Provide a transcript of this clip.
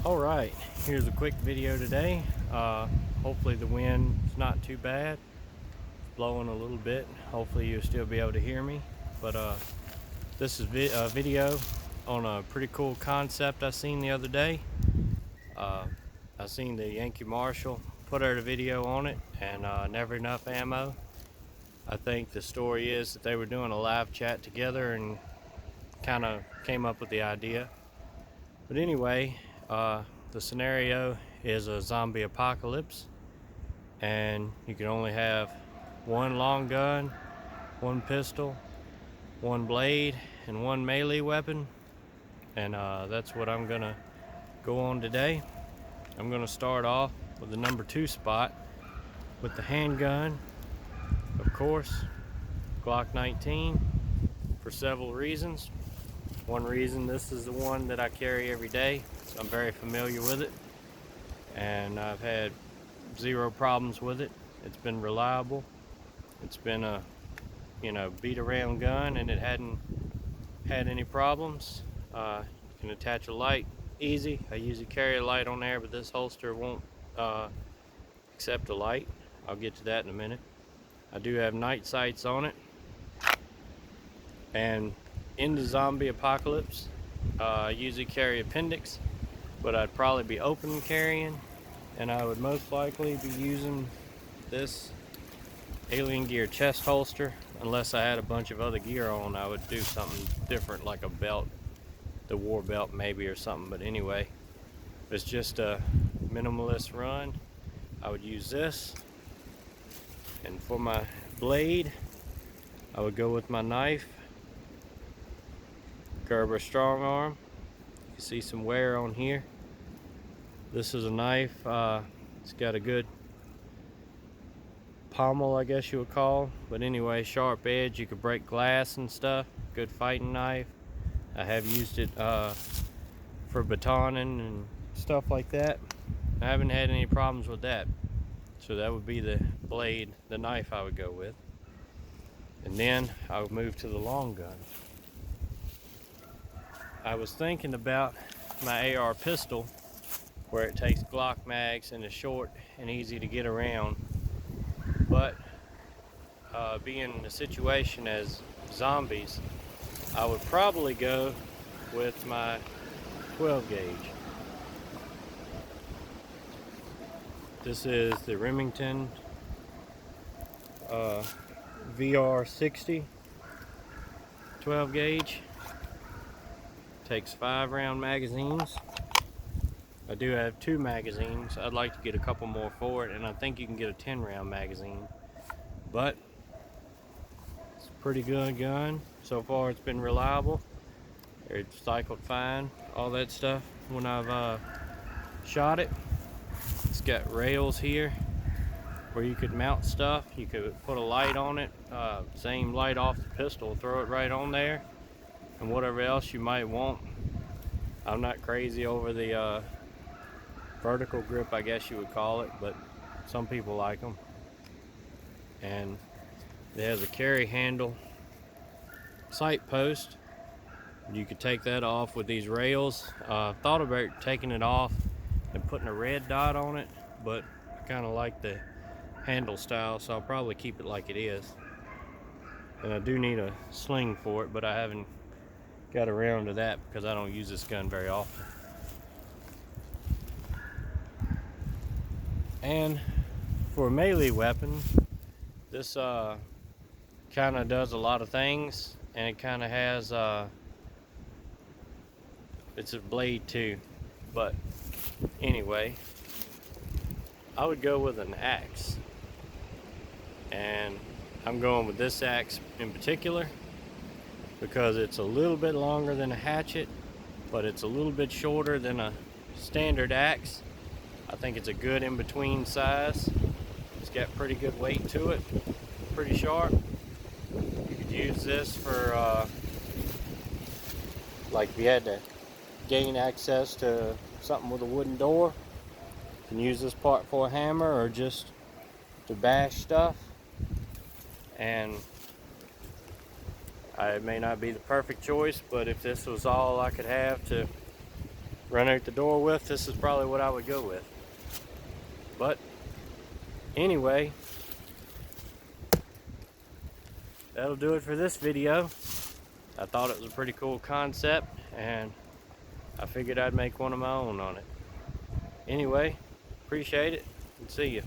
Alright, here's a quick video today. Hopefully the wind's not too bad. It's blowing a little bit. Hopefully you'll still be able to hear me. But this is a video on a pretty cool concept I seen the other day. I seen the Yankee Marshal put out a video on it, and never enough ammo. I think the story is that they were doing a live chat together and kind of came up with the idea. But anyway, the scenario is a zombie apocalypse, and you can only have one long gun, one pistol, one blade, and one melee weapon. And that's what I'm gonna go on today. I'm gonna start off with the number 2 spot with the handgun, of course, Glock 19, for several reasons. One reason, this is the one that I carry every day, so I'm very familiar with it, and I've had zero problems with it. It's been reliable. It's been a beat around gun, and it hadn't had any problems. You can attach a light easy. I usually carry a light on there, but this holster won't accept a light. I'll get to that in a minute. I do have night sights on it. And in the zombie apocalypse, I usually carry appendix, but I'd probably be open carrying, and I would most likely be using this Alien Gear chest holster. Unless I had a bunch of other gear on, I would do something different, like a belt, the war belt maybe, or something. But anyway, if it's just a minimalist run, I would use this. And for my blade, I would go with my knife, Gerber strong arm. You see some wear on here. This is a knife. It's got a good pommel, I guess you would call, but anyway, sharp edge. You could break glass and stuff. Good fighting knife. I have used it for batoning and stuff like that. I haven't had any problems with that. So that would be the blade, the knife I would go with. And then I would move to the long gun. I was thinking about my AR pistol, where it takes Glock mags and is short and easy to get around. But being in a situation as zombies, I would probably go with my 12 gauge. This is the Remington VR60 12 gauge. Takes 5-round magazines. I do have 2 magazines. I'd like to get a couple more for it, and I think you can get a 10-round magazine. But it's a pretty good gun. So far it's been reliable. It's cycled fine, all that stuff when I've shot it. It's got rails here where you could mount stuff. You could put a light on it, same light off the pistol, throw it right on there, and whatever else you might want. I'm not crazy over the vertical grip, I guess you would call it, but some people like them. And it has a carry handle sight post. You could take that off with these rails. Thought about taking it off and putting a red dot on it, but I kind of like the handle style, so I'll probably keep it like it is. And I do need a sling for it, but I haven't got around to that because I don't use this gun very often. And for a melee weapon, this kind of does a lot of things, and it kind of has it's a blade too. But anyway, I would go with an axe, and I'm going with this axe in particular because it's a little bit longer than a hatchet, but it's a little bit shorter than a standard axe. I think it's a good in-between size. It's got pretty good weight to it, pretty sharp. You could use this for like if you had to gain access to something with a wooden door. You can use this part for a hammer or just to bash stuff. And it may not be the perfect choice, but if this was all I could have to run out the door with, this is probably what I would go with. But anyway, that'll do it for this video. I thought it was a pretty cool concept, and I figured I'd make one of my own on it. Anyway, appreciate it, and see you.